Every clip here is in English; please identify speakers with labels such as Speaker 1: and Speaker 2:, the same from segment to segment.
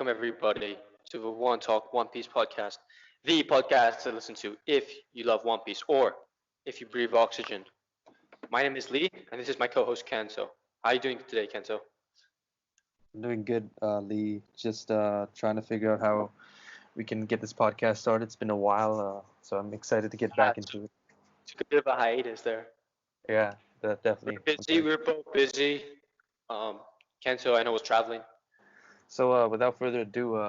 Speaker 1: welcome everybody to the One Talk One Piece podcast, the podcast to listen to if you love One Piece or if you breathe oxygen. My name is Lee, and this is my co-host Kento. How are you doing today, Kento?
Speaker 2: I'm doing good, Lee. Just trying to figure out how we can get this podcast started. It's been a while, so I'm excited to get back into it.
Speaker 1: Took a bit of a hiatus there.
Speaker 2: Yeah, definitely.
Speaker 1: We're busy. We're both busy. Um, Kento, I know, was traveling.
Speaker 2: So without further ado,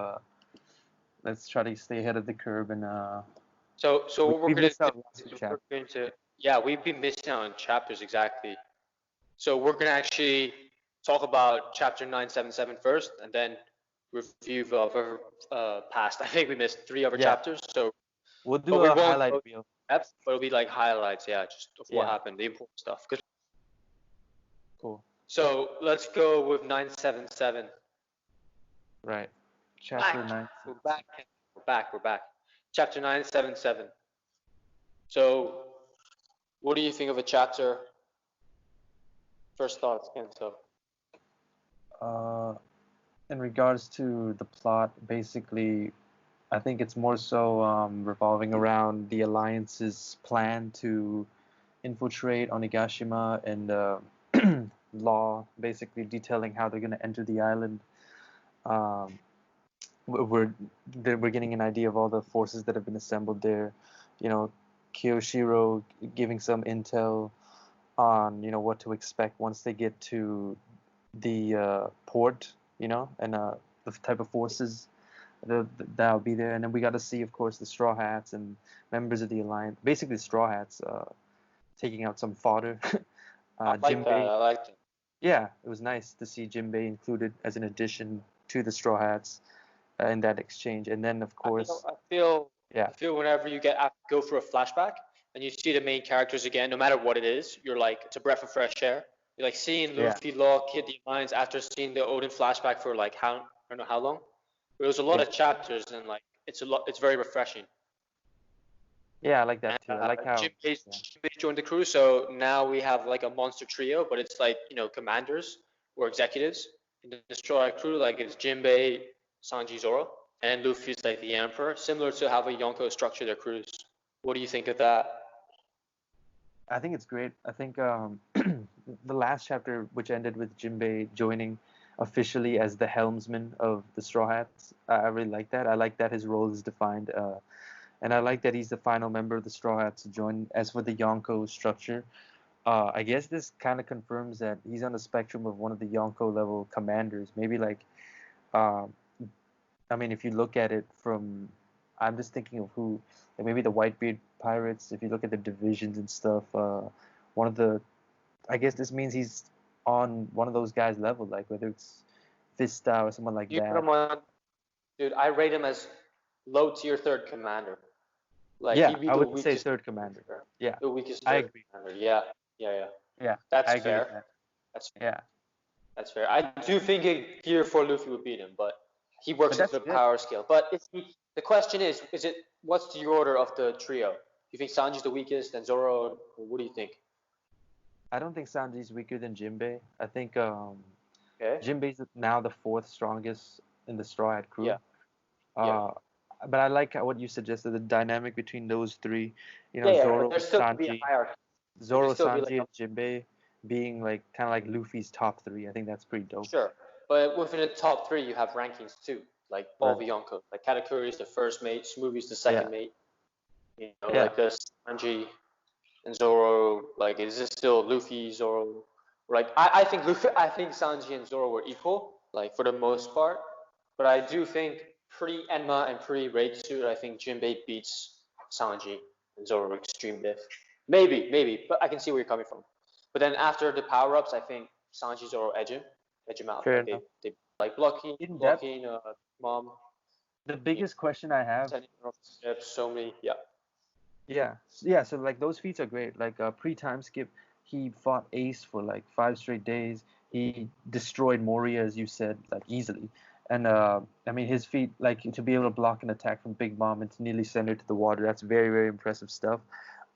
Speaker 2: let's try to stay ahead of the curve and
Speaker 1: So what we're
Speaker 2: we
Speaker 1: gonna
Speaker 2: missed
Speaker 1: do
Speaker 2: out last
Speaker 1: is we're
Speaker 2: chapter.
Speaker 1: going to yeah, we've been missing out on chapters exactly. So we're gonna actually talk about chapter 977 first, and then review the past. I think we missed three other
Speaker 2: Yeah,
Speaker 1: chapters. So,
Speaker 2: we'll
Speaker 1: but
Speaker 2: do
Speaker 1: we
Speaker 2: a
Speaker 1: won't
Speaker 2: highlight
Speaker 1: go
Speaker 2: reel.
Speaker 1: depth, but it'll be like highlights, yeah, just of what
Speaker 2: Yeah,
Speaker 1: happened, the important stuff.
Speaker 2: cool.
Speaker 1: So let's go with 977.
Speaker 2: Right. Chapter
Speaker 1: Back,
Speaker 2: nine.
Speaker 1: we're back, we're back. Chapter 977. So, what do you think of a chapter? First thoughts, Kento.
Speaker 2: Uh, in regards to the plot, basically, I think it's more so revolving around the Alliance's plan to infiltrate Onigashima and Law, basically detailing how they're going to enter the island. Um, we're we're getting an idea of all the forces that have been assembled there. You know, Kiyoshiro giving some intel on what to expect once they get to the port. And the type of forces that'll be there. And then we got to see, of course, the Straw Hats and members of the Alliance, basically Straw Hats, taking out some fodder.
Speaker 1: I like that.
Speaker 2: Jinbei,
Speaker 1: I like that.
Speaker 2: yeah, it was nice to see Jinbei included as an addition to the Straw Hats in that exchange. And then, of
Speaker 1: I feel,
Speaker 2: course,
Speaker 1: I feel,
Speaker 2: yeah,
Speaker 1: I feel whenever you go for a flashback and you see the main characters again, no matter what it is, you're like, it's a breath of fresh air. You're like seeing
Speaker 2: yeah,
Speaker 1: Luffy, Law, Kid, the Alliance after seeing the Odin flashback for like how, I don't know how long. But it was a lot
Speaker 2: yeah,
Speaker 1: of chapters and like it's very refreshing.
Speaker 2: yeah, I like
Speaker 1: And
Speaker 2: that too. I like how, yeah,
Speaker 1: Jinbei joined the crew, so now we have like a monster trio, but it's like commanders or executives in the Destroyer crew. Like it's Jinbei, Sanji, Zoro, and Luffy's like the Emperor, similar to how the Yonko structure their crews. What do you think of that?
Speaker 2: I think it's great. I think the last chapter, which ended with Jinbei joining officially as the helmsman of the Straw Hats, I really like that. I like that his role is defined, and I like that he's the final member of the Straw Hats to join. As for the Yonko structure, I guess this kind of confirms that he's on the spectrum of one of the Yonko level commanders. Maybe like, um, I mean, if you look at it from, I'm just thinking of who, like maybe the Whitebeard Pirates. If you look at the divisions and stuff, one of the, I guess this means he's on one of those guys' level, like whether it's Vista or someone like
Speaker 1: You put
Speaker 2: that.
Speaker 1: him on, dude. I rate him as low tier third commander. Like
Speaker 2: Yeah,
Speaker 1: he'd be
Speaker 2: I
Speaker 1: the
Speaker 2: would say
Speaker 1: weakest,
Speaker 2: third commander. Yeah,
Speaker 1: the weakest
Speaker 2: I
Speaker 1: third
Speaker 2: agree.
Speaker 1: commander. Yeah, yeah, yeah.
Speaker 2: Yeah,
Speaker 1: That's
Speaker 2: I agree with
Speaker 1: fair.
Speaker 2: that.
Speaker 1: That's fair.
Speaker 2: Yeah,
Speaker 1: That's fair. I do think a Gear 4 Luffy would beat him, but he works
Speaker 2: but
Speaker 1: into
Speaker 2: that's
Speaker 1: the
Speaker 2: good.
Speaker 1: power scale. But the question is it what's the order of the trio? Do you think Sanji's the weakest and Zoro? What do you think?
Speaker 2: I don't think Sanji's weaker than Jinbei. I think
Speaker 1: Okay.
Speaker 2: Jinbei's now the fourth strongest in the Straw Hat
Speaker 1: Yeah.
Speaker 2: crew.
Speaker 1: Yeah.
Speaker 2: Uh, but I like what you suggested, the dynamic between those three.
Speaker 1: Yeah. Yeah. But
Speaker 2: Zoro,
Speaker 1: there's still to be a
Speaker 2: Sanji,
Speaker 1: hierarchy. There can
Speaker 2: Zoro,
Speaker 1: still be like
Speaker 2: Sanji,
Speaker 1: a
Speaker 2: and Jinbei being like kind of like Luffy's top three. I think that's pretty dope.
Speaker 1: sure. But within the top three, you have rankings too, like all
Speaker 2: Right.
Speaker 1: the Yonko. Like Katakuri is the first mate, Smoothie's the
Speaker 2: Yeah.
Speaker 1: second mate.
Speaker 2: Yeah.
Speaker 1: Like the Sanji and Zoro. Like, is this still Luffy, Zoro? Like, I think Luffy, I think Sanji and Zoro were equal, like for the most part. But I do think pre-Enma and pre-Raid Suit, I think Jinbei beats Sanji and Zoro Extreme Diff. Maybe, but I can see where you're coming from. But then after the power-ups, I think Sanji, Zoro edge him out.
Speaker 2: Fair
Speaker 1: Like
Speaker 2: enough.
Speaker 1: they like
Speaker 2: In depth,
Speaker 1: blocking, mom,
Speaker 2: the
Speaker 1: you
Speaker 2: biggest question I have,
Speaker 1: know, so many, yeah.
Speaker 2: yeah. So like those feats are great. Like pre-time skip, he fought Ace for like 5 straight days. He destroyed Moria, as you said, like easily. And I mean, his feat, like to be able to block an attack from Big Mom and to nearly send her to the water, that's very, very impressive stuff.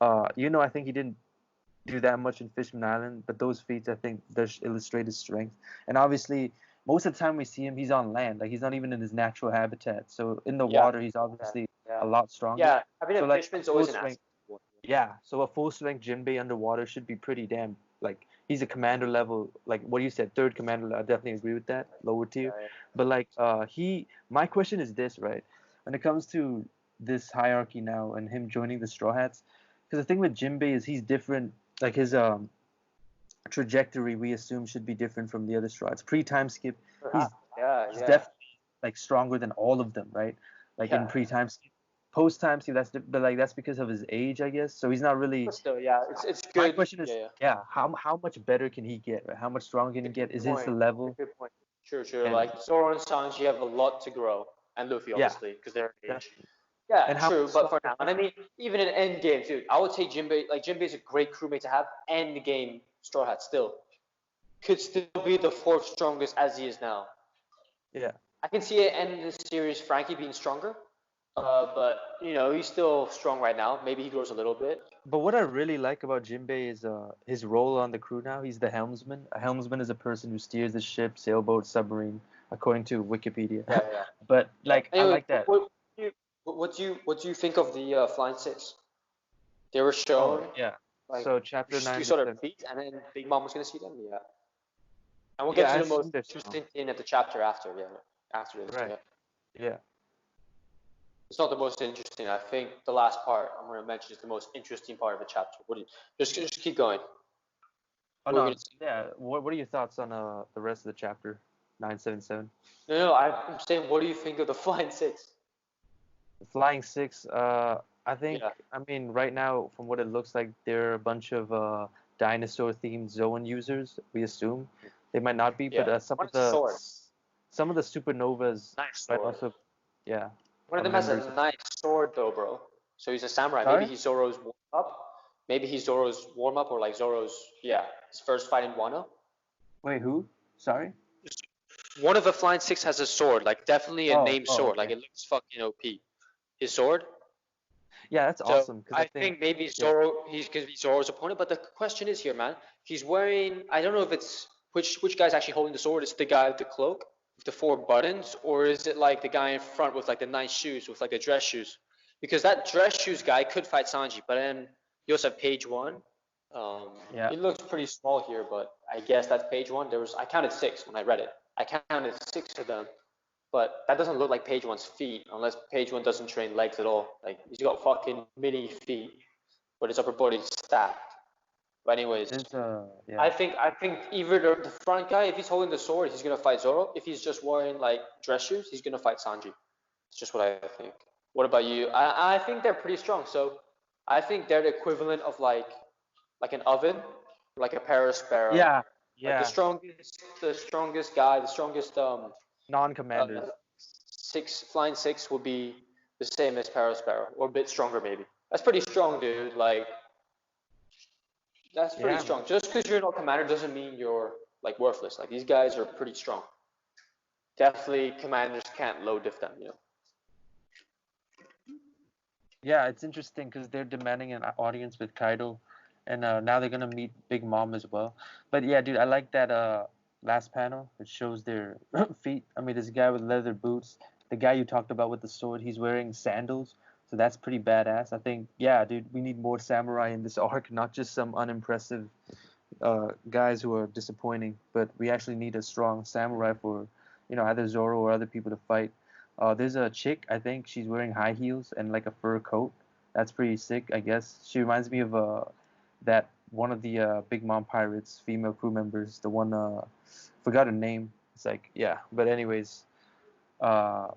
Speaker 2: I think he didn't do that much in Fishman Island, but those feats I think does illustrate his strength. And obviously, most of the time we see him, he's on land. Like he's not even in his natural habitat. So in the
Speaker 1: Yeah,
Speaker 2: water, he's
Speaker 1: yeah,
Speaker 2: obviously
Speaker 1: yeah.
Speaker 2: a lot stronger.
Speaker 1: Yeah, having a
Speaker 2: So like a
Speaker 1: fishman's always
Speaker 2: full
Speaker 1: an asset.
Speaker 2: strength, yeah. So a full strength Jinbei underwater should be pretty damn like he's a commander level. Like what you said, third commander level. I definitely agree with that. Lower tier,
Speaker 1: Yeah,
Speaker 2: but like my question is this, right? When it comes to this hierarchy now and him joining the Straw Hats, because the thing with Jinbei is he's different. Like his trajectory we assume should be different from the other strides. Pre-time skip, he's
Speaker 1: perhaps. Yeah,
Speaker 2: he's
Speaker 1: yeah,
Speaker 2: definitely like stronger than all of them, right? Like in
Speaker 1: yeah.
Speaker 2: pre-time skip, post-time skip, but like that's because of his age, I guess. So he's not really.
Speaker 1: But still, yeah, it's
Speaker 2: My
Speaker 1: good.
Speaker 2: question
Speaker 1: Yeah,
Speaker 2: is,
Speaker 1: yeah.
Speaker 2: yeah, how much better can he get? Right? How much stronger can he
Speaker 1: It's a
Speaker 2: get?
Speaker 1: good
Speaker 2: Is this the
Speaker 1: point.
Speaker 2: level?
Speaker 1: It's a good point. Sure, sure.
Speaker 2: And
Speaker 1: Like Zoro and Sanji have a lot to grow, and Luffy
Speaker 2: yeah,
Speaker 1: obviously because they're age.
Speaker 2: definitely.
Speaker 1: Yeah,
Speaker 2: And how
Speaker 1: true.
Speaker 2: much
Speaker 1: But for
Speaker 2: stronger?
Speaker 1: now, and I mean, even in Endgame, dude, I would take Jinbei. Like Jinbei's a great crewmate to have. Endgame Straw Hat still could still be the fourth strongest as he is now.
Speaker 2: Yeah.
Speaker 1: I can see it end the series Frankie being stronger, but he's still strong right now. Maybe he grows a little bit.
Speaker 2: But what I really like about Jinbei is his role on the crew now. He's the helmsman. A helmsman is a person who steers the ship, sailboat, submarine, according to Wikipedia.
Speaker 1: Yeah, yeah,
Speaker 2: But
Speaker 1: yeah.
Speaker 2: like I
Speaker 1: Anyway,
Speaker 2: like that.
Speaker 1: what do you think of the Flying Six? They were
Speaker 2: Oh
Speaker 1: shown
Speaker 2: yeah.
Speaker 1: like
Speaker 2: So chapter
Speaker 1: you
Speaker 2: nine to
Speaker 1: saw their
Speaker 2: 10.
Speaker 1: feet, and then Big Mom was gonna see them. Yeah, and we'll get
Speaker 2: Yeah, I
Speaker 1: to the most
Speaker 2: assume they're strong.
Speaker 1: interesting thing at the chapter after. Yeah, after this.
Speaker 2: Right.
Speaker 1: Yeah,
Speaker 2: Yeah.
Speaker 1: it's not the most interesting. I think the last part I'm gonna mention is the most interesting part of the chapter. What do you just keep going?
Speaker 2: Oh
Speaker 1: What are we
Speaker 2: no.
Speaker 1: gonna see?
Speaker 2: Yeah. What are your thoughts on the rest of the chapter 977?
Speaker 1: No, no, I'm saying, what do you think of the Flying Six?
Speaker 2: The Flying Six. I think.
Speaker 1: Yeah,
Speaker 2: I mean, right now, from what it looks like, they're a bunch of dinosaur-themed Zoan users. We assume they might not be, but
Speaker 1: yeah. One has a sword,
Speaker 2: some of the supernovas
Speaker 1: nice
Speaker 2: might
Speaker 1: sword.
Speaker 2: also, yeah,
Speaker 1: One of
Speaker 2: are
Speaker 1: them has
Speaker 2: members
Speaker 1: a
Speaker 2: of.
Speaker 1: nice sword though, bro. So he's a samurai. Maybe
Speaker 2: Sorry?
Speaker 1: he's Zoro's warm up. Maybe he's Zoro's warm up, or like Zoro's, yeah, his first fight in Wano.
Speaker 2: Wait, who? Sorry?
Speaker 1: One of the Flying Six has a sword, like definitely a
Speaker 2: Oh,
Speaker 1: named
Speaker 2: oh,
Speaker 1: sword. Like
Speaker 2: okay.
Speaker 1: it looks fucking OP. His sword.
Speaker 2: Yeah, that's
Speaker 1: So
Speaker 2: awesome because I
Speaker 1: I
Speaker 2: think,
Speaker 1: think maybe
Speaker 2: yeah,
Speaker 1: He's gonna be Zoro's opponent. But the question is here, man. He's wearing. I don't know if it's which guy's actually holding the sword. Is it the guy with the cloak with the four buttons, or is it like the guy in front with like the nice shoes with like the dress shoes? Because that dress shoes guy could fight Sanji, but then you also have Page One.
Speaker 2: yeah,
Speaker 1: He looks pretty small here, but I guess that's Page One. I counted six when I read it. I counted six of them, but that doesn't look like Page One's feet, unless Page One doesn't train legs at all. Like he's got fucking mini feet, but his upper body's stacked. But anyways,
Speaker 2: there's
Speaker 1: I
Speaker 2: yeah.
Speaker 1: think I think either the front guy, if he's holding the sword, he's gonna fight Zoro. If he's just wearing like dress shoes, he's gonna fight Sanji. It's just what I think. What about you? I think they're pretty strong. So I think they're the equivalent of like an oven, like a Paris Sparrow.
Speaker 2: Yeah,
Speaker 1: Like
Speaker 2: yeah,
Speaker 1: the strongest guy, the strongest uh,
Speaker 2: non-commanders.
Speaker 1: six flying six would be the same as Paris Sparrow, or a bit stronger maybe. That's pretty strong, dude. Like that's pretty
Speaker 2: Yeah, man.
Speaker 1: strong. Just because you're not commander doesn't mean you're like worthless. Like these guys are pretty strong. Definitely, commanders can't low diff them.
Speaker 2: Yeah, it's interesting because they're demanding an audience with Kaido, and now they're gonna meet Big Mom as well. But yeah, dude, I like that last panel. It shows their feet. I mean, this guy with leather boots, the guy you talked about with the sword, he's wearing sandals, so that's pretty badass. I think, yeah, dude, we need more samurai in this arc, not just some unimpressive guys who are disappointing, but we actually need a strong samurai for, either Zoro or other people to fight. There's a chick, I think she's wearing high heels and like a fur coat. That's pretty sick, I guess. She reminds me of that one of the Big Mom Pirates female crew members. The one forgot her name. It's like yeah, but anyways, uh,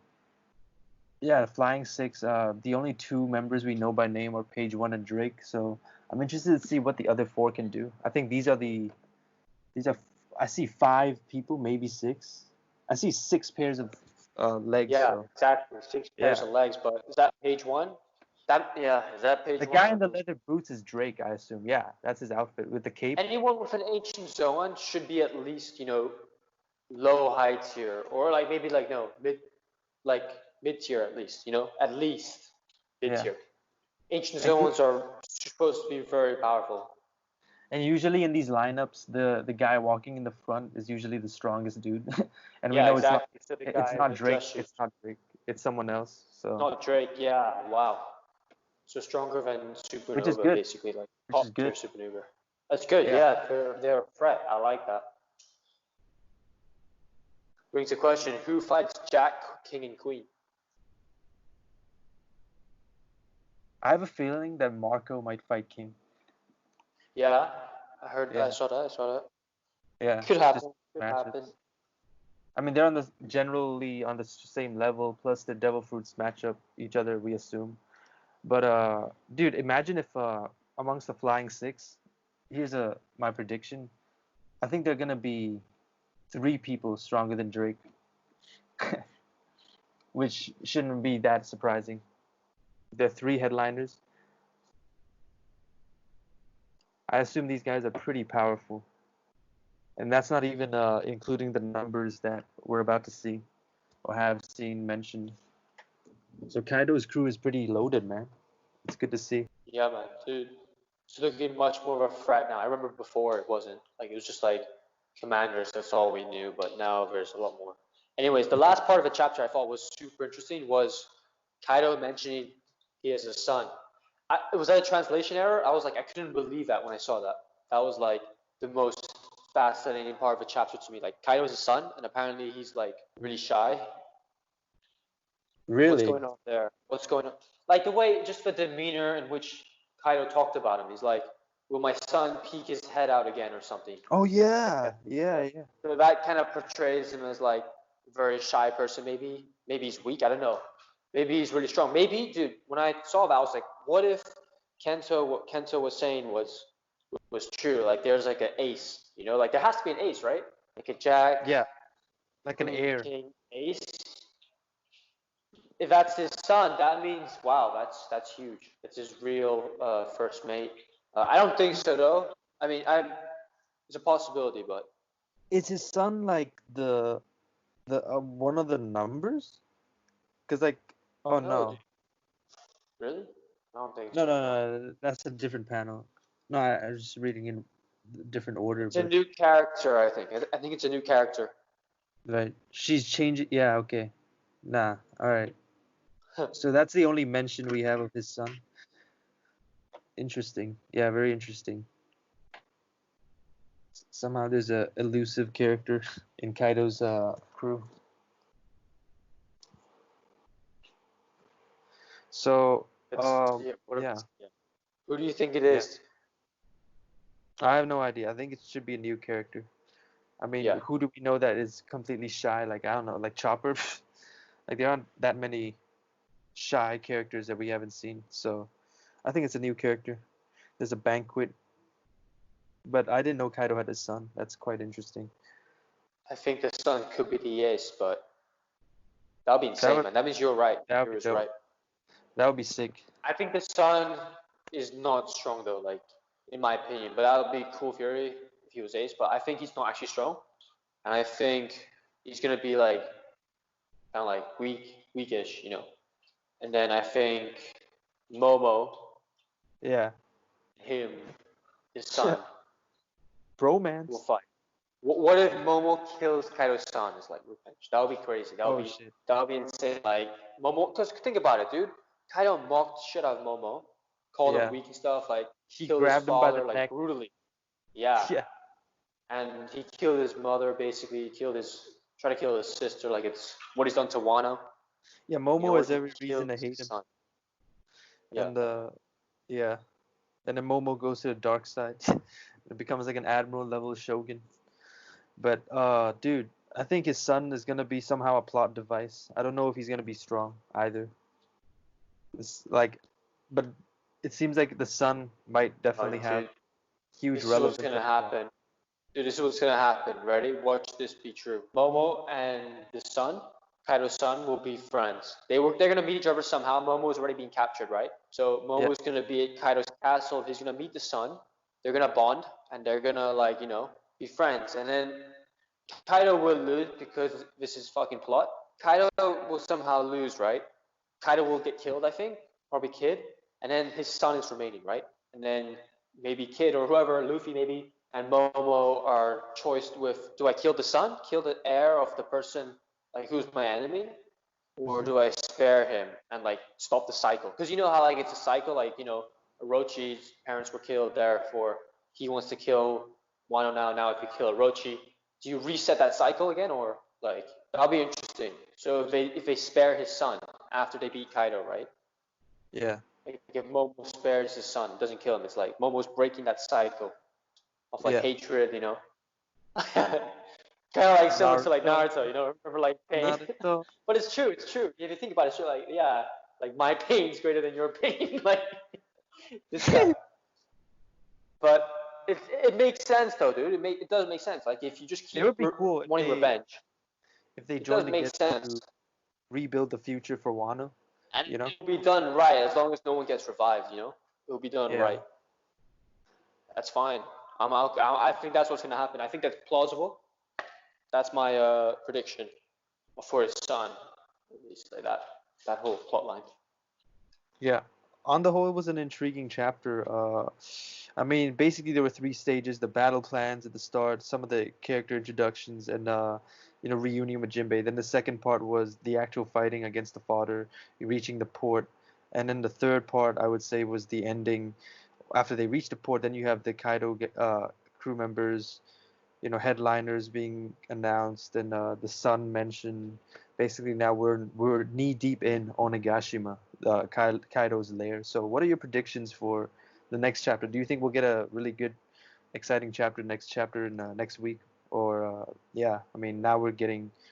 Speaker 2: yeah, the Flying Six. The only two members we know by name are Page One and Drake. So I'm interested to see what the other four can do. I think these are. I see five people, maybe six. I see six pairs of legs.
Speaker 1: Yeah,
Speaker 2: So
Speaker 1: exactly. Six pairs
Speaker 2: yeah.
Speaker 1: of legs, but is that page one? That yeah, is that
Speaker 2: The
Speaker 1: page one?
Speaker 2: guy in the leather boots is Drake, I assume. Yeah, that's his outfit with the cape.
Speaker 1: Anyone with an ancient Zoan should be at least, low high tier. Or like maybe like no, like mid tier at least, at least mid
Speaker 2: Yeah.
Speaker 1: tier. Ancient
Speaker 2: And he,
Speaker 1: Zoans are supposed to be very powerful.
Speaker 2: And usually in these lineups, the guy walking in the front is usually the strongest dude, and we
Speaker 1: Yeah,
Speaker 2: know it's not
Speaker 1: exactly. So the
Speaker 2: it's
Speaker 1: guy in
Speaker 2: not
Speaker 1: the
Speaker 2: Drake.
Speaker 1: dress suit,
Speaker 2: It's not Drake. It's someone else. So
Speaker 1: not Drake. Yeah, wow. So stronger than
Speaker 2: which is
Speaker 1: Supernova,
Speaker 2: good.
Speaker 1: basically, like
Speaker 2: Which
Speaker 1: top
Speaker 2: is
Speaker 1: tier
Speaker 2: good.
Speaker 1: Supernova. That's good.
Speaker 2: Yeah.
Speaker 1: Yeah, they're a threat. I like that. Brings the question: who fights Jack, King, and Queen?
Speaker 2: I have a feeling that Marco might fight King.
Speaker 1: Yeah, I heard. I
Speaker 2: Yeah.
Speaker 1: saw that. I saw that.
Speaker 2: Yeah.
Speaker 1: Could
Speaker 2: Just
Speaker 1: happen. Could happen.
Speaker 2: matchups. I mean, they're on the generally on the same level. Plus, the Devil Fruits match up each other, we assume. But dude, imagine if amongst the Flying Six, here's my prediction. I think they're gonna be three people stronger than Drake, which shouldn't be that surprising. They're three headliners. I assume these guys are pretty powerful, and that's not even including the numbers that we're about to see or have seen mentioned. So Kaido's crew is pretty loaded, man. It's good to see.
Speaker 1: Yeah, man, dude. It's looking much more of a threat now. I remember before it wasn't. Like it was just like commanders. That's all we knew. But now there's a lot more. Anyways, the last part of the chapter I thought was super interesting was Kaido mentioning he has a son. Was that a translation error? I was like, I couldn't believe that when I saw that. That was like the most fascinating part of the chapter to me. Like Kaido has a son, and apparently he's like really shy. What's
Speaker 2: Really?
Speaker 1: going on there? What's going on? Like the way, just the demeanor in which Kaido talked about him. He's like, "Will my son peek his head out again or something?"
Speaker 2: Oh
Speaker 1: Like
Speaker 2: yeah,
Speaker 1: that.
Speaker 2: yeah, yeah.
Speaker 1: So that kind of portrays him as like a very shy person. Maybe he's weak. I don't know. Maybe he's really strong. Maybe, dude. When I saw that, I was like, "What if what Kento was saying was true? Like there's like an ace. Like there has to be an ace, right? Like a jack,
Speaker 2: Yeah, like an
Speaker 1: queen,
Speaker 2: heir.
Speaker 1: king, ace. If that's his son, that means wow, that's huge. It's his real first mate. I don't think so though. I mean, it's a possibility, but
Speaker 2: Is his son like the one of the numbers? Cause like, oh
Speaker 1: no,
Speaker 2: no,
Speaker 1: dude. Really? I don't think
Speaker 2: no,
Speaker 1: so.
Speaker 2: no,
Speaker 1: No.
Speaker 2: no, that's a different panel. No, I was just reading in different order,
Speaker 1: It's a
Speaker 2: but
Speaker 1: new character, I think. I think it's a new character.
Speaker 2: right, she's changing. Yeah, okay. Nah, all right. So that's the only mention we have of his son. Interesting. Yeah, very interesting. Somehow there's a elusive character in Kaido's crew. So,
Speaker 1: It's yeah.
Speaker 2: yeah,
Speaker 1: Yeah. Who do you think it
Speaker 2: yeah.
Speaker 1: is?
Speaker 2: I have no idea. I think it should be a new character. I mean,
Speaker 1: Yeah.
Speaker 2: who do we know that is completely shy? Like, I don't know, like Chopper. Like, there aren't that many shy characters that we haven't seen. So, I think it's a new character. There's a banquet, but I didn't know Kaido had a son. That's quite interesting.
Speaker 1: I think the son could be the ace, but that'll be
Speaker 2: That
Speaker 1: insane,
Speaker 2: would
Speaker 1: man. That means you're right.
Speaker 2: that would
Speaker 1: You're
Speaker 2: be
Speaker 1: was
Speaker 2: dope.
Speaker 1: right.
Speaker 2: That would be sick.
Speaker 1: I think the son is not strong though, like in my opinion. But that would be cool theory if he was ace. But I think he's not actually strong, and I think he's gonna be like kind of like weakish. And then I think Momo,
Speaker 2: Yeah.
Speaker 1: him, his son will
Speaker 2: Bromance.
Speaker 1: fight. What if Momo kills Kaido's son? Is like revenge. That would be crazy. That would
Speaker 2: Oh
Speaker 1: be
Speaker 2: shit.
Speaker 1: that would be insane. Like Momo, cause think about it, dude. Kaido mocked the shit out of Momo, called him
Speaker 2: Yeah.
Speaker 1: weak and stuff. Like
Speaker 2: He
Speaker 1: killed his
Speaker 2: grabbed him by the
Speaker 1: father like
Speaker 2: neck.
Speaker 1: brutally. Yeah,
Speaker 2: Yeah.
Speaker 1: and he killed his mother. Basically, tried to kill his sister. Like it's what he's done to Wano.
Speaker 2: Yeah, Momo
Speaker 1: Or
Speaker 2: has
Speaker 1: he
Speaker 2: every reason
Speaker 1: killed
Speaker 2: to
Speaker 1: his
Speaker 2: hate him.
Speaker 1: son. Yeah.
Speaker 2: And yeah. And then Momo goes to the dark side. It becomes like an admiral level shogun. But dude, I think his son is gonna be somehow a plot device. I don't know if he's gonna be strong either. It's like, but it seems like the son might definitely have
Speaker 1: Dude,
Speaker 2: huge
Speaker 1: this is what's
Speaker 2: relevance
Speaker 1: gonna
Speaker 2: in the plot.
Speaker 1: happen. Dude, this is what's gonna happen. Ready? Watch this be true. Momo and the son, Kaido's son, will be friends. They're gonna meet each other somehow. Momo is already being captured, right? So
Speaker 2: Yeah.
Speaker 1: Momo's gonna be at Kaido's castle. He's gonna meet the son. They're gonna bond and they're gonna like be friends. And then Kaido will lose because this is fucking plot. Kaido will somehow lose, right? Kaido will get killed, I think, probably kid. And then his son is remaining, right? And then maybe Kid or whoever, Luffy maybe, and Momo are choiced with, do I kill the son, kill the heir of the person like who's my enemy, or
Speaker 2: Hmm.
Speaker 1: do I spare him and like stop the cycle? Because you know how like it's a cycle, like Orochi's parents were killed, therefore he wants to kill Wano now. Now if you kill Orochi, do you reset that cycle again, or like that'll be interesting. So if they spare his son after they beat Kaido, right?
Speaker 2: Yeah.
Speaker 1: Like if Momo spares his son, doesn't kill him, it's like Momo's breaking that cycle of like
Speaker 2: Yeah.
Speaker 1: hatred, kind of like similar to like
Speaker 2: Naruto.
Speaker 1: Naruto, remember like pain.
Speaker 2: Naruto.
Speaker 1: But it's true, it's true. If you think about it, it's true, like yeah, like my pain's greater than your pain, like this guy. But it makes sense though, dude. It does make sense. Like if you just
Speaker 2: It
Speaker 1: keep
Speaker 2: would be cool
Speaker 1: wanting revenge,
Speaker 2: if they
Speaker 1: it does
Speaker 2: join
Speaker 1: make
Speaker 2: together
Speaker 1: sense,
Speaker 2: to rebuild the future for Wano.
Speaker 1: and
Speaker 2: You know?
Speaker 1: it will be done right as long as no one gets revived. It will be done
Speaker 2: Yeah.
Speaker 1: right. That's fine. I think that's what's gonna happen. I think that's plausible. That's my prediction for his son. At least like that whole plot line.
Speaker 2: Yeah. On the whole, it was an intriguing chapter. I mean, basically there were three stages: the battle plans at the start, some of the character introductions, and reunion with Jinbei. Then the second part was the actual fighting against the father, reaching the port, and then the third part I would say was the ending. After they reach the port, then you have the Kaido crew members, headliners being announced, and the sun mentioned. Basically, now we're knee deep in Onigashima, Kaido's lair. So, what are your predictions for the next chapter? Do you think we'll get a really good, exciting next chapter in next week, or yeah? I mean, now we're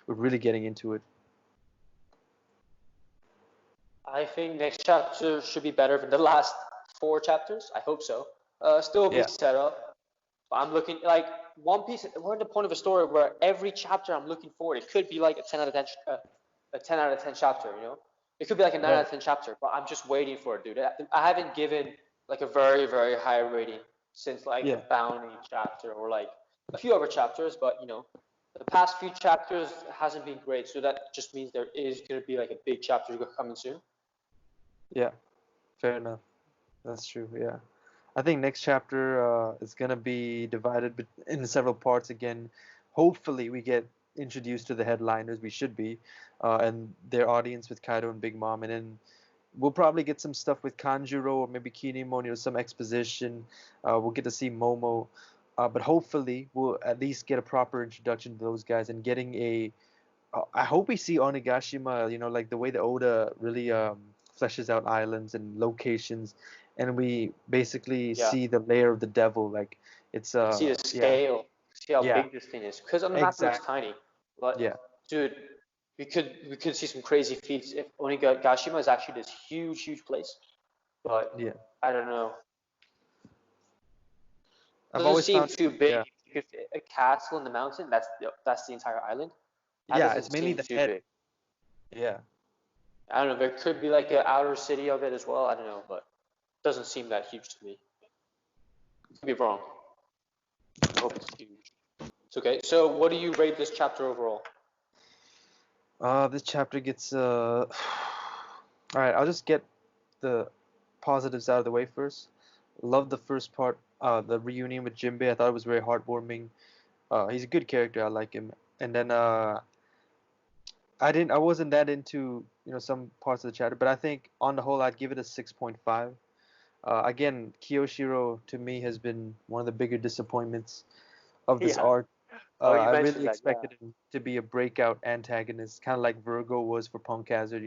Speaker 2: really getting into it.
Speaker 1: I think next chapter should be better than the last four chapters. I hope so. Still a big
Speaker 2: Yeah,
Speaker 1: setup. But I'm looking like One Piece. We're at the point of a story where every chapter I'm looking forward. It could be like a 10 out of 10, a 10 out of 10 chapter. It could be like a 9 out
Speaker 2: right.
Speaker 1: of 10 chapter. But I'm just waiting for it, dude. I haven't given like a very very high rating since like the
Speaker 2: Yeah,
Speaker 1: Bounty chapter or like a few other chapters. But the past few chapters hasn't been great. So that just means there is gonna be like a big chapter coming soon.
Speaker 2: yeah, fair enough. That's true. Yeah. I think next chapter is gonna be divided in several parts again. Hopefully, we get introduced to the headliners. We should be, and their audience with Kaido and Big Mom, and then we'll probably get some stuff with Kanjuro or maybe Kinemon, some exposition. We'll get to see Momo, but hopefully, we'll at least get a proper introduction to those guys and getting a. I hope we see Onigashima. Like the way the Oda really fleshes out islands and locations, and we basically
Speaker 1: Yeah.
Speaker 2: see the layer of the devil. Like it's
Speaker 1: And see the
Speaker 2: yeah,
Speaker 1: scale, see how
Speaker 2: yeah,
Speaker 1: big this thing is. Because on the map it looks
Speaker 2: exactly,
Speaker 1: tiny, but
Speaker 2: yeah,
Speaker 1: dude, we could see some crazy feats if Onigashima is actually this huge huge place. But
Speaker 2: yeah.
Speaker 1: I don't know.
Speaker 2: I've
Speaker 1: Doesn't
Speaker 2: always
Speaker 1: seem
Speaker 2: found,
Speaker 1: too big.
Speaker 2: yeah,
Speaker 1: Because a castle in the mountain, that's the entire island. That
Speaker 2: yeah. It's
Speaker 1: doesn't
Speaker 2: mainly
Speaker 1: seem
Speaker 2: the
Speaker 1: too
Speaker 2: head.
Speaker 1: big.
Speaker 2: Yeah,
Speaker 1: I don't know. There could be like an outer city of it as well. I don't know, but it doesn't seem that huge to me. Could be wrong. I hope it's huge. It's okay. So, what do you rate this chapter overall?
Speaker 2: this chapter gets all right, I'll just get the positives out of the way first. Love the first part, the reunion with Jinbei. I thought it was very heartwarming. He's a good character. I like him. And then I wasn't that into some parts of the chapter, but I think on the whole I'd give it a 6.5. Again, Kiyoshiro to me has been one of the bigger disappointments of this
Speaker 1: Yeah.
Speaker 2: arc.
Speaker 1: Oh, you
Speaker 2: I
Speaker 1: mentioned
Speaker 2: really
Speaker 1: that. Yeah.
Speaker 2: expected him to be a breakout antagonist, kind of like Virgo was for Punk Hazard,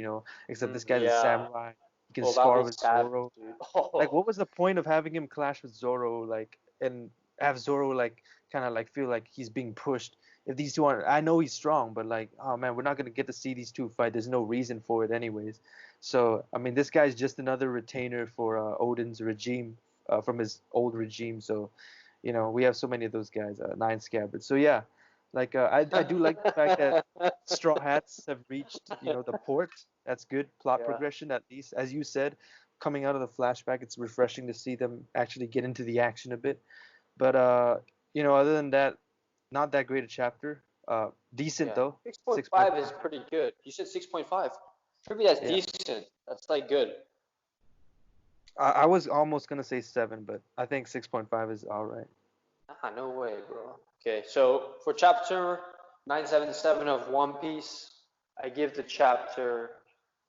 Speaker 2: except this guy's a
Speaker 1: Yeah.
Speaker 2: samurai. He can
Speaker 1: Oh, that'll
Speaker 2: spar
Speaker 1: be
Speaker 2: with
Speaker 1: savage,
Speaker 2: Zoro.
Speaker 1: dude.
Speaker 2: Like,
Speaker 1: Oh.
Speaker 2: what was the point of having him clash with Zoro, like, and have Zoro like kind of like feel like he's being pushed? If these two aren't, I know he's strong, but like, oh man, we're not gonna get to see these two fight. There's no reason for it, anyways. So, I mean, this guy's just another retainer for Odin's regime, from his old regime. So, we have so many of those guys, Nine Scabbards. So yeah, like I do like the fact that Straw Hats have reached, the port. That's good plot
Speaker 1: Yeah.
Speaker 2: progression, at least, as you said coming out of the flashback, it's refreshing to see them actually get into the action a bit. But other than that, not that great a chapter. Decent
Speaker 1: Yeah.
Speaker 2: though,
Speaker 1: 6.5 is
Speaker 2: 6.5.
Speaker 1: pretty good. You said 6.5. For me, that's
Speaker 2: Yeah,
Speaker 1: decent. That's like good.
Speaker 2: I was almost gonna say 7, but I think 6.5 is all right.
Speaker 1: Ah, no way, bro. Okay, so for chapter 977 of One Piece, I give the chapter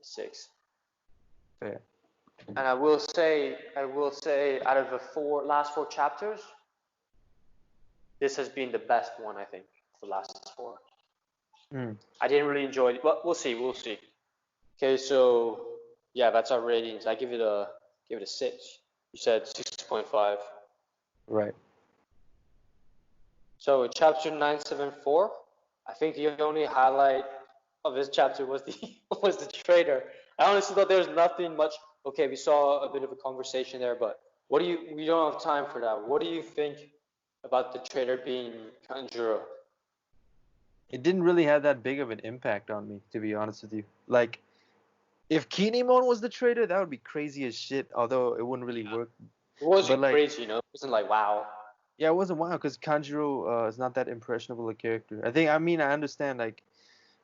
Speaker 1: 6.
Speaker 2: Fair.
Speaker 1: And I will say, out of the last four chapters, this has been the best one, I think, for the last four.
Speaker 2: Mm,
Speaker 1: I didn't really enjoy it, but we'll see. Okay, so yeah, that's our ratings. I give it a 6. You said 6.5.
Speaker 2: right.
Speaker 1: So chapter 974, I think the only highlight of this chapter was the was the trader. I honestly thought there was nothing much. Okay, we saw a bit of a conversation there, but we don't have time for that. What do you think about the trader being Kanjuro?
Speaker 2: It didn't really have that big of an impact on me, to be honest with you. Like, if Kinemon was the traitor, that would be crazy as shit. Although it wouldn't really work.
Speaker 1: It
Speaker 2: But
Speaker 1: wasn't
Speaker 2: like,
Speaker 1: crazy, It wasn't like wow.
Speaker 2: yeah, it wasn't wild because Kanjuro is not that impressionable a character. I understand like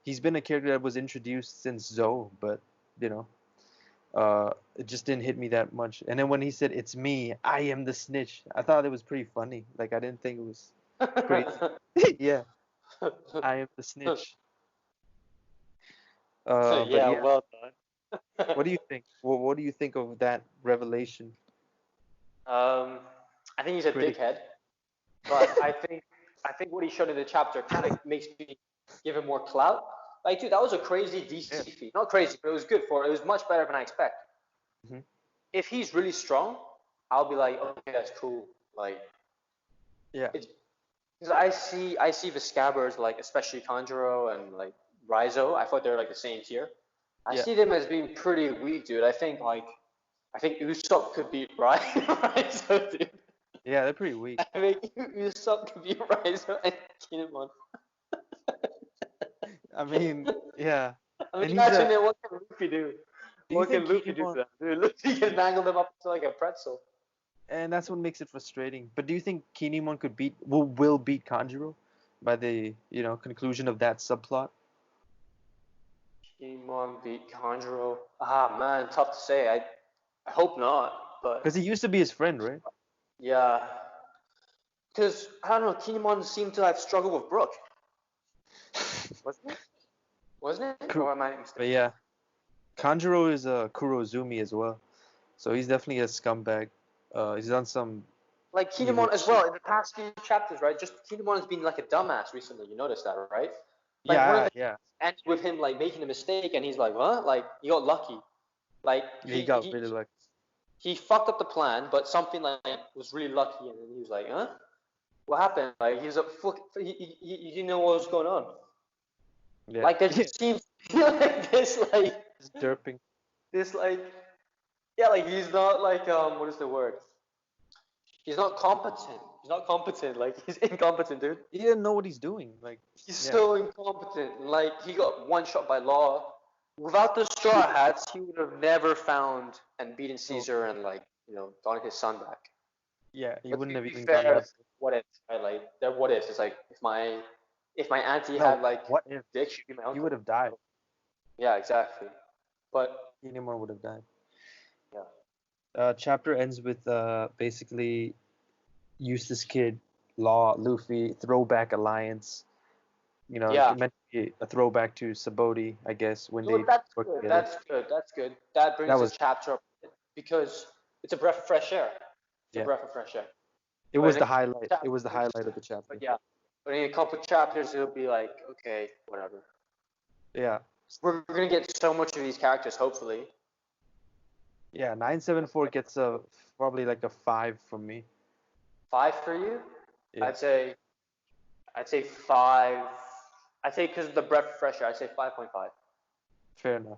Speaker 2: he's been a character that was introduced since Zoe, but you know, it just didn't hit me that much. And then when he said, "It's me, I am the snitch," I thought it was pretty funny. Like I didn't think it was crazy. Yeah, I am the snitch. But
Speaker 1: Yeah,
Speaker 2: yeah,
Speaker 1: well done.
Speaker 2: what do you think? What do you think of that revelation?
Speaker 1: um, I think he's a
Speaker 2: Critic.
Speaker 1: dickhead. But I think what he showed in the chapter kind of makes me give him more clout. Like, dude, that was a crazy
Speaker 2: Yeah.
Speaker 1: DC feat. Not crazy, but it was good for it. It was much better than I expect.
Speaker 2: Hmm.
Speaker 1: If he's really strong, I'll be like, okay, that's cool. Like,
Speaker 2: Yeah.
Speaker 1: it's because I see the scabbers, like especially Conjuro and like Raizo. I thought they were like the same tier. I
Speaker 2: Yeah.
Speaker 1: see them as being pretty weak, dude. I think Usopp could beat Raizo, dude.
Speaker 2: Yeah, they're pretty weak.
Speaker 1: I think Usopp could beat Raizo and Kinemon.
Speaker 2: I mean, yeah.
Speaker 1: I mean,
Speaker 2: And he's
Speaker 1: imagine
Speaker 2: a.
Speaker 1: it. What can Luffy do?
Speaker 2: Do you
Speaker 1: What can
Speaker 2: think
Speaker 1: Luffy do to
Speaker 2: Kinemon?
Speaker 1: them? Dude, Luffy can mangle them up to like a pretzel.
Speaker 2: And that's what makes it frustrating. But do you think Kinemon will beat Kanjuro by the conclusion of that subplot?
Speaker 1: Kinemon beat Kanjuro. Ah, man, tough to say. I hope not, but
Speaker 2: Because he used to be his friend, right?
Speaker 1: yeah. Because, I don't know, Kinemon seemed to have struggled with Brook. Wasn't it? Wasn't it?
Speaker 2: Ku-
Speaker 1: Or am I mistaken?
Speaker 2: But yeah, Kanjuro is a Kurozumi as well, so he's definitely a scumbag. He's done some
Speaker 1: Like
Speaker 2: evil
Speaker 1: Kinemon as
Speaker 2: shit.
Speaker 1: well, in the past few chapters, right? Just Kinemon has been like a dumbass recently. You noticed that, right? Like one of
Speaker 2: Yeah,
Speaker 1: the
Speaker 2: yeah.
Speaker 1: ends with him like making a mistake, and he's like, "What?" Like he got lucky. Like
Speaker 2: Yeah, he got really lucky.
Speaker 1: he fucked up the plan, but something like was really lucky, and then he was like, "Huh? What happened?" Like he was a fuck. He didn't know what was going on.
Speaker 2: Yeah,
Speaker 1: Like there
Speaker 2: yeah.
Speaker 1: just seems like
Speaker 2: Just derping.
Speaker 1: this like yeah, like he's not like what is the word? He's not competent. He's not competent. Like he's incompetent, dude.
Speaker 2: He didn't know what he's doing. Like,
Speaker 1: He's
Speaker 2: yeah.
Speaker 1: so incompetent. Like he got one shot by Law. Without the straw hats, he would have never found and beaten
Speaker 2: No,
Speaker 1: Caesar and like gotten his son back.
Speaker 2: yeah, he
Speaker 1: But to
Speaker 2: wouldn't have
Speaker 1: be
Speaker 2: even gotten
Speaker 1: fair,
Speaker 2: that.
Speaker 1: what ifs, right? Like there what ifs. It's like if my auntie
Speaker 2: No,
Speaker 1: had like
Speaker 2: what if
Speaker 1: dick, she'd be my
Speaker 2: he would
Speaker 1: uncle.
Speaker 2: have died?
Speaker 1: So, yeah, exactly. But
Speaker 2: Kinemon would have died.
Speaker 1: yeah,
Speaker 2: Chapter ends with basically Eustace Kid, Law, Luffy, throwback alliance.
Speaker 1: yeah.
Speaker 2: It meant to be a throwback to Saboti, I guess, when
Speaker 1: No,
Speaker 2: they
Speaker 1: that's
Speaker 2: worked
Speaker 1: good.
Speaker 2: together.
Speaker 1: That's good. That's good. That
Speaker 2: That
Speaker 1: brings the
Speaker 2: was,
Speaker 1: chapter up because it's a breath of fresh air. It's a
Speaker 2: yeah,
Speaker 1: breath of fresh air.
Speaker 2: it
Speaker 1: But
Speaker 2: was
Speaker 1: in a
Speaker 2: the
Speaker 1: couple
Speaker 2: highlight. It was the
Speaker 1: chapters,
Speaker 2: highlight of the
Speaker 1: but
Speaker 2: chapter.
Speaker 1: yeah, but in a couple chapters it'll be like, okay, whatever.
Speaker 2: Yeah,
Speaker 1: We're gonna get so much of these characters, hopefully.
Speaker 2: yeah. 974 gets a probably like a 5 from me.
Speaker 1: 5 for you?
Speaker 2: Yeah,
Speaker 1: I'd say, I'd say 5. I'd say because of the breath of fresh air, I'd say 5.5.
Speaker 2: fair enough.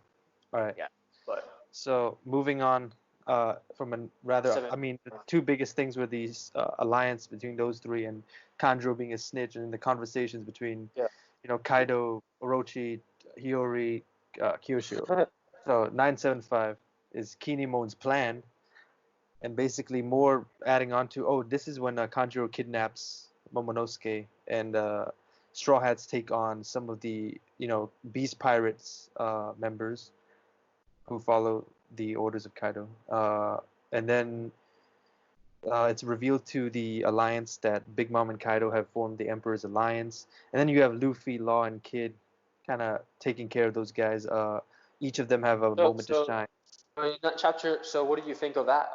Speaker 2: All right.
Speaker 1: Yeah, but
Speaker 2: So moving on, from a rather,
Speaker 1: seven.
Speaker 2: I mean, the two biggest things were these alliance between those three and Kanjuro being a snitch, and the conversations between,
Speaker 1: Yeah.
Speaker 2: Kaido, Orochi, Hiyori, Kyoshiro. So 975 is Kinemon's plan, and basically more adding on to, oh, this is when Kanjuro kidnaps Momonosuke, and Straw Hats take on some of the, Beast Pirates members who follow the orders of Kaido. and then it's revealed to the Alliance that Big Mom and Kaido have formed the Emperor's Alliance, and then you have Luffy, Law, and Kid kind of taking care of those guys. Each of them have a
Speaker 1: So
Speaker 2: moment to
Speaker 1: so
Speaker 2: shine.
Speaker 1: in that chapter, so what do you think of that?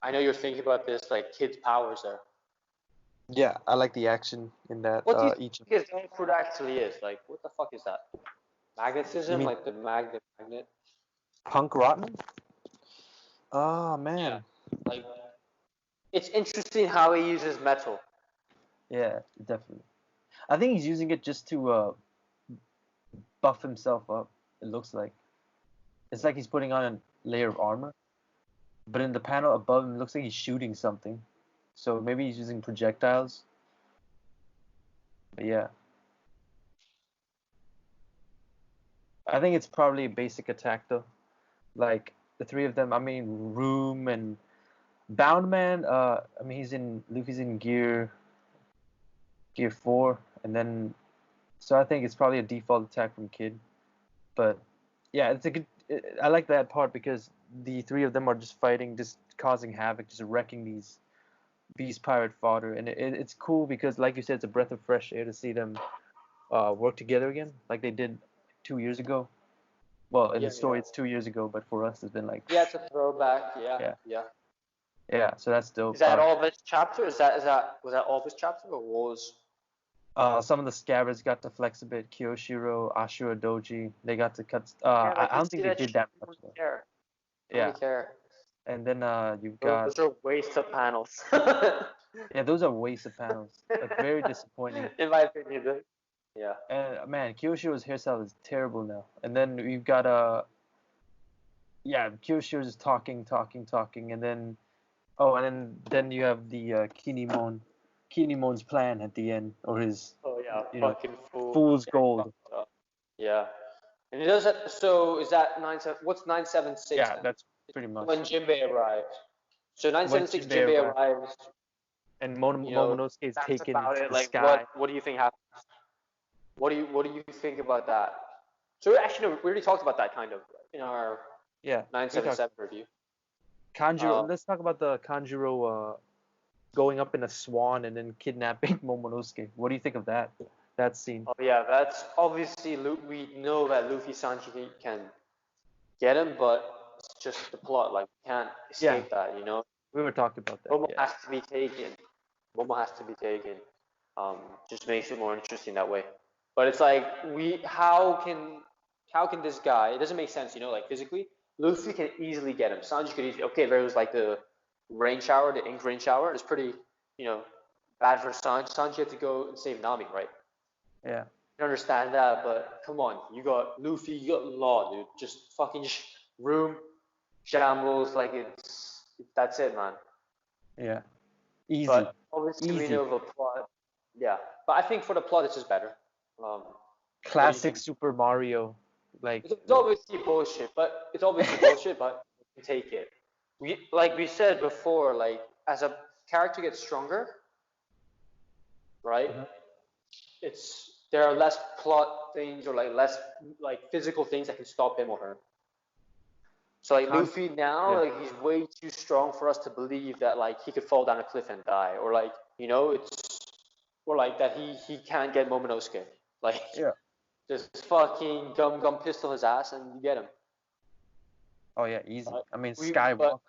Speaker 1: I know you're thinking about this like kids' powers there.
Speaker 2: Yeah, I like the action in that.
Speaker 1: What do you
Speaker 2: Each.
Speaker 1: think his output actually is? Like, what the fuck is that?
Speaker 2: You
Speaker 1: Magnetism,
Speaker 2: mean
Speaker 1: like the magnet.
Speaker 2: Punk Rotten? Oh
Speaker 1: Yeah.
Speaker 2: man.
Speaker 1: Like, it's interesting how he uses metal.
Speaker 2: Yeah, definitely. I think he's using it just to buff himself up. It looks like it's like he's putting on a layer of armor, but in the panel above him, it looks like he's shooting something. So maybe he's using projectiles. But yeah, I think it's probably a basic attack though. Like the three of them. I mean, Room and Bound Man. I mean, Luffy's in gear 4, and then so I think it's probably a default attack from Kid. But yeah, it's a good. I like that part because the three of them are just fighting, just causing havoc, just wrecking these beast pirate fodder, and it's cool because, like you said, it's a breath of fresh air to see them work together again, like they did 2 years ago. Well, in the
Speaker 1: Yeah,
Speaker 2: story,
Speaker 1: yeah.
Speaker 2: it's 2 years ago, but for us, it's been like,
Speaker 1: Yeah, it's a throwback. Yeah,
Speaker 2: yeah,
Speaker 1: yeah.
Speaker 2: yeah. So that's dope.
Speaker 1: Is that all this chapter? Was that all this chapter, or was?
Speaker 2: Some of the scabbards got to flex a bit. Kyoshiro, Ashura Doji, they got to cut.
Speaker 1: Yeah,
Speaker 2: I
Speaker 1: like you
Speaker 2: don't think
Speaker 1: see
Speaker 2: they
Speaker 1: that
Speaker 2: did
Speaker 1: shit.
Speaker 2: that
Speaker 1: I
Speaker 2: much
Speaker 1: don't
Speaker 2: though.
Speaker 1: care. I don't
Speaker 2: Yeah,
Speaker 1: really care.
Speaker 2: and then you've got
Speaker 1: Those are waste of panels.
Speaker 2: yeah, those are wasted panels. Like very disappointing.
Speaker 1: In my opinion. Yeah.
Speaker 2: And man, Kyoshiro's hairstyle is terrible now. And then we've got yeah, Kyoshiro's just talking, and then oh, and then you have the Kinimon's plan at the end, or his
Speaker 1: Oh yeah,
Speaker 2: you know
Speaker 1: fucking fool.
Speaker 2: fool's
Speaker 1: Yeah, he
Speaker 2: gold.
Speaker 1: fucked up. Yeah. And he does that. So is that 97? What's 976
Speaker 2: Yeah,
Speaker 1: then?
Speaker 2: that's pretty much
Speaker 1: When Jinbei arrives. So
Speaker 2: when
Speaker 1: 976
Speaker 2: Jinbei
Speaker 1: Jinbei
Speaker 2: arrived
Speaker 1: arrives.
Speaker 2: and
Speaker 1: You know,
Speaker 2: Momonosuke is
Speaker 1: that's
Speaker 2: taken
Speaker 1: about
Speaker 2: into
Speaker 1: it.
Speaker 2: the
Speaker 1: Like,
Speaker 2: sky.
Speaker 1: what do you think happens? What do you think about that? So actually, no, we already talked about that kind of in our
Speaker 2: Yeah, we talked
Speaker 1: 977 review.
Speaker 2: Kanjuro. Let's talk about the Kanjuro going up in a swan and then kidnapping Momonosuke. What do you think of that scene?
Speaker 1: Oh yeah, that's obviously we know that Luffy Sanji can get him, but it's just the plot. Like, you can't
Speaker 2: Yeah,
Speaker 1: escape that, you know.
Speaker 2: we were talking about that.
Speaker 1: Momo
Speaker 2: Yeah.
Speaker 1: has to be taken. Momo has to be taken. Just makes it more interesting that way. But it's like how can this guy? It doesn't make sense, you know. Like physically, Luffy can easily get him. Sanji could easily. Okay, there was like the rain shower, the ink rain shower. It's pretty, you know, bad for Sanji. Sanji had to go and save Nami, right?
Speaker 2: Yeah.
Speaker 1: I understand that, but come on, you got Luffy, you got Law, dude. Just fucking room shambles, like that's it, man.
Speaker 2: Yeah. Easy.
Speaker 1: But obviously we
Speaker 2: Easy.
Speaker 1: know the plot. Yeah, but I think for the plot, it's just better. Um, what do you
Speaker 2: Classic
Speaker 1: think?
Speaker 2: Super Mario. Like,
Speaker 1: It's obviously bullshit, but it's obviously bullshit, but you can take it. Like we said before, like as a character gets stronger, right?
Speaker 2: Mhm.
Speaker 1: It's there are less plot things or like less like physical things that can stop him or her. So like
Speaker 2: Con-
Speaker 1: Luffy now,
Speaker 2: yeah.
Speaker 1: like he's way too strong for us to believe that like he could fall down a cliff and die, or like you know it's or like that he can't get Momonosuke. Like
Speaker 2: Yeah.
Speaker 1: just fucking gum pistol his ass and you get him.
Speaker 2: Oh yeah, easy.
Speaker 1: Right?
Speaker 2: I mean,
Speaker 1: But
Speaker 2: Skywalk,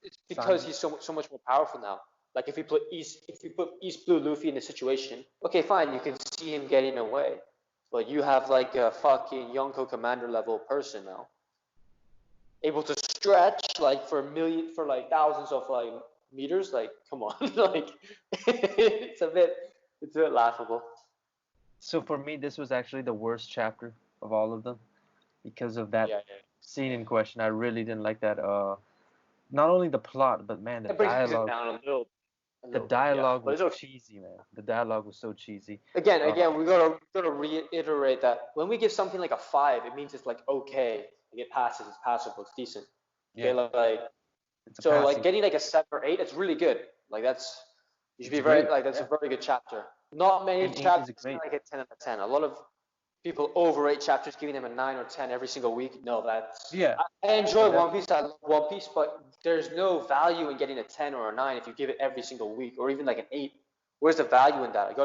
Speaker 1: it's because
Speaker 2: Sanji.
Speaker 1: he's so much more powerful now. Like if we put East Blue Luffy in the situation, okay, fine, you can see him getting away, but you have like a fucking Yonko commander level person now, able to stretch like for a million for like thousands of like meters. Like, come on, like it's a bit laughable.
Speaker 2: So for me, this was actually the worst chapter of all of them because of that
Speaker 1: Yeah, yeah.
Speaker 2: scene in question. I really didn't like that. Not only the plot, but man,
Speaker 1: It brings it down a
Speaker 2: the
Speaker 1: little bit, yeah.
Speaker 2: dialogue
Speaker 1: But
Speaker 2: was
Speaker 1: it's okay.
Speaker 2: cheesy, man. The dialogue was so cheesy. Uh,
Speaker 1: Again, we gotta reiterate that when we give something like a 5, it means it's like okay, like it passes, it's passable, it's decent. Okay,
Speaker 2: yeah,
Speaker 1: like
Speaker 2: it's a
Speaker 1: so like
Speaker 2: passing.
Speaker 1: getting like a 7 or 8, it's really good. Like that's you should
Speaker 2: It's
Speaker 1: be very
Speaker 2: great.
Speaker 1: like that's a
Speaker 2: Yeah,
Speaker 1: very good chapter. Not many
Speaker 2: an 8 is a
Speaker 1: chapters get
Speaker 2: great.
Speaker 1: like a 10 out of 10. A lot of people overrate chapters, giving them a 9 or 10 every single week. No, that's
Speaker 2: Yeah,
Speaker 1: I enjoy
Speaker 2: that
Speaker 1: One Piece. I love One Piece, but there's no value in getting a 10 or a 9 if you give it every single week, or even like an 8. Where's the value in that? You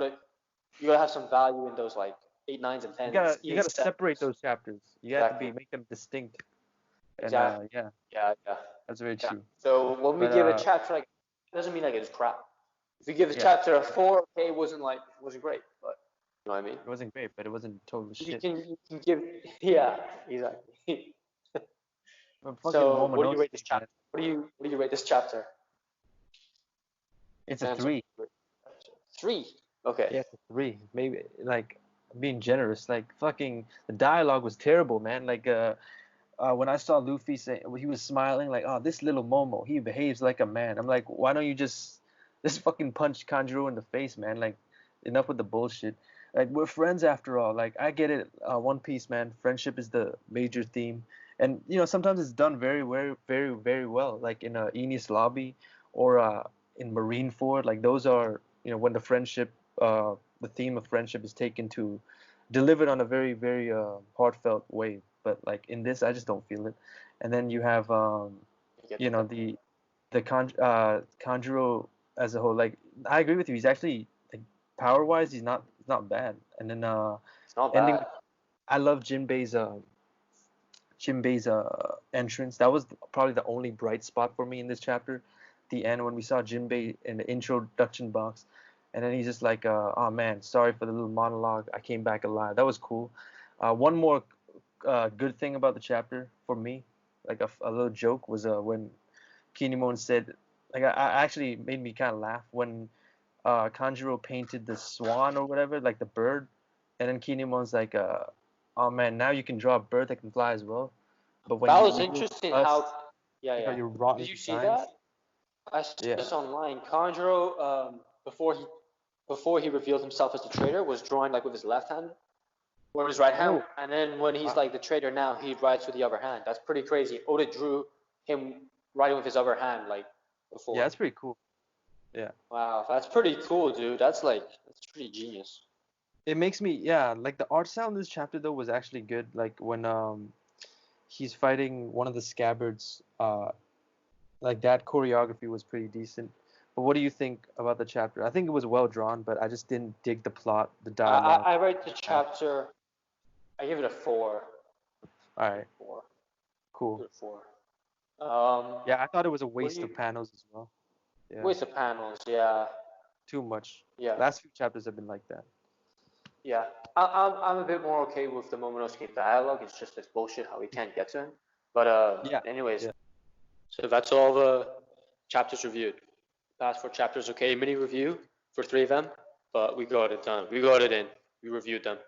Speaker 1: gotta have some value in those like 8, 9s, and
Speaker 2: You
Speaker 1: 10s,
Speaker 2: gotta you
Speaker 1: even
Speaker 2: gotta
Speaker 1: 7s.
Speaker 2: separate those chapters. You have to
Speaker 1: Exactly.
Speaker 2: make them distinct. And
Speaker 1: Exactly.
Speaker 2: yeah,
Speaker 1: Yeah, yeah,
Speaker 2: that's very
Speaker 1: yeah.
Speaker 2: true.
Speaker 1: So when we
Speaker 2: But
Speaker 1: give a chapter like, it doesn't mean like it's crap. If you give a
Speaker 2: yeah,
Speaker 1: chapter a 4, okay, it wasn't great, but you know what I mean.
Speaker 2: it wasn't great, but it wasn't total shit.
Speaker 1: You can give, yeah, exactly.
Speaker 2: But fucking
Speaker 1: So what do you rate this
Speaker 2: Momonosuke, man.
Speaker 1: chapter? What do you rate this chapter?
Speaker 2: It's a
Speaker 1: Answer.
Speaker 2: 3.
Speaker 1: 3. Okay.
Speaker 2: Yeah, it's a 3. Maybe like being generous. Like fucking the dialogue was terrible, man. Like when I saw Luffy say he was smiling like, oh, this little Momo, he behaves like a man. I'm like, why don't you just fucking punch Kanjuro in the face, man? Like, enough with the bullshit. Like, we're friends after all. Like, I get it. One Piece, man. Friendship is the major theme, and sometimes it's done very, very, very, very well. Like in Enies Lobby or in Marineford. Like those are when the theme of friendship is taken to delivered on a very, very heartfelt way. But like in this, I just don't feel it. And then you have
Speaker 1: I get
Speaker 2: you know
Speaker 1: that.
Speaker 2: the Kanjuro as a whole. Like I agree with you. He's actually like power wise, he's not bad. And then
Speaker 1: It's not
Speaker 2: ending
Speaker 1: bad.
Speaker 2: with I love Jinbei's entrance. That was probably the only bright spot for me in this chapter. The end when we saw Jinbei in the introduction box, and then he's just like, "Oh man, sorry for the little monologue. I came back alive." That was cool. One more good thing about the chapter for me, like a little joke, was when Kinemon said, like I actually made me kind of laugh when Kanjuro painted the swan or whatever, like the bird, and then Kinemon's like, "Oh man, now you can draw a bird that can fly as well." But when
Speaker 1: That
Speaker 2: you
Speaker 1: was
Speaker 2: reveal
Speaker 1: interesting
Speaker 2: to us,
Speaker 1: how, yeah, yeah.
Speaker 2: your
Speaker 1: Did
Speaker 2: rotten
Speaker 1: you see
Speaker 2: designs,
Speaker 1: that? I saw
Speaker 2: yeah.
Speaker 1: this online. Conjuro, before he revealed himself as the traitor, was drawing like with his left hand or his right hand,
Speaker 2: Oh,
Speaker 1: and then when he's
Speaker 2: wow.
Speaker 1: like the traitor now, he writes with the other hand. That's pretty crazy. Oda drew him writing with his other hand like
Speaker 2: Yeah,
Speaker 1: before.
Speaker 2: that's pretty cool. Yeah.
Speaker 1: Wow, that's pretty cool, dude. That's pretty genius.
Speaker 2: It makes me, yeah, like the art style in this chapter though was actually good. Like when he's fighting one of the scabbards, like that choreography was pretty decent. But what do you think about the chapter? I think it was well drawn, but I just didn't dig the plot, the dialogue.
Speaker 1: I rate the chapter. I give it a 4.
Speaker 2: All right,
Speaker 1: 4.
Speaker 2: cool.
Speaker 1: Give it a 4. Um,
Speaker 2: Yeah, I thought it was a
Speaker 1: what do
Speaker 2: waste
Speaker 1: you?
Speaker 2: of panels as well. Yeah,
Speaker 1: Waste of panels. Yeah,
Speaker 2: too much.
Speaker 1: yeah,
Speaker 2: Last few chapters have been like that.
Speaker 1: yeah. I'm a bit more okay with the Momonosuke dialogue. It's just this bullshit how we can't get to him. But
Speaker 2: Yeah,
Speaker 1: anyways,
Speaker 2: yeah.
Speaker 1: so that's all the chapters reviewed. Past 4 chapters, okay, mini review for 3 of them, but we got it done. We got it in. We reviewed them.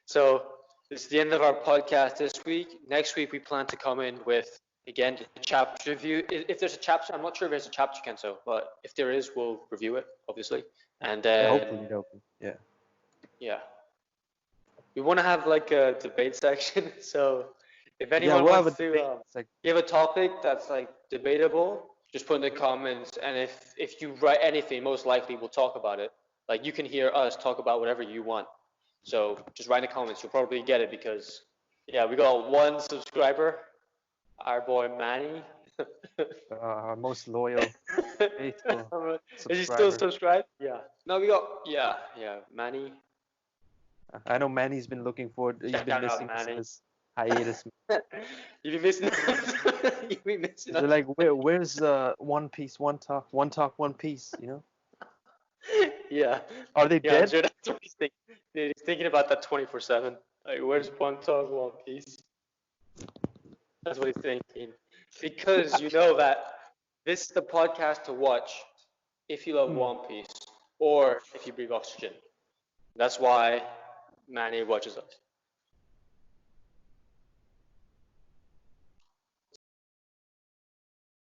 Speaker 1: So it's the end of our podcast this week. Next week we plan to come in with again a chapter review. If there's a chapter, I'm not sure if there's a chapter, Kenzo, but if there is, we'll review it obviously. And
Speaker 2: Yeah,
Speaker 1: then
Speaker 2: hopefully they'll be. Yeah.
Speaker 1: yeah, we want to have like a debate section. So if
Speaker 2: Yeah,
Speaker 1: anyone
Speaker 2: we'll have a
Speaker 1: wants to
Speaker 2: debate. It's like,
Speaker 1: give a topic that's like debatable, just put in the comments. And if you write anything, most likely we'll talk about it. Like you can hear us talk about whatever you want. So just write in the comments. You'll probably get it because yeah, we got 1 subscriber, our boy Manny.
Speaker 2: our most loyal, faithful
Speaker 1: Is he still
Speaker 2: subscriber.
Speaker 1: subscribed? Yeah. No, we got yeah Manny.
Speaker 2: I know Manny's been looking forward. He's been
Speaker 1: Shout out
Speaker 2: missing us in
Speaker 1: Manny.
Speaker 2: this hiatus.
Speaker 1: You be missing us. You be missing
Speaker 2: They're
Speaker 1: us.
Speaker 2: like, where's One Piece, One Talk, One Piece? You know?
Speaker 1: Yeah.
Speaker 2: Are they
Speaker 1: Yeah, I'm
Speaker 2: dead?
Speaker 1: sure that's what he's thinking. Dude, he's thinking about that 24/7. Like, where's One Talk One Piece? That's what he's thinking. Because you know that this is the podcast to watch if you love
Speaker 2: Hmm.
Speaker 1: One Piece or if you breathe oxygen. That's why Manny watches us.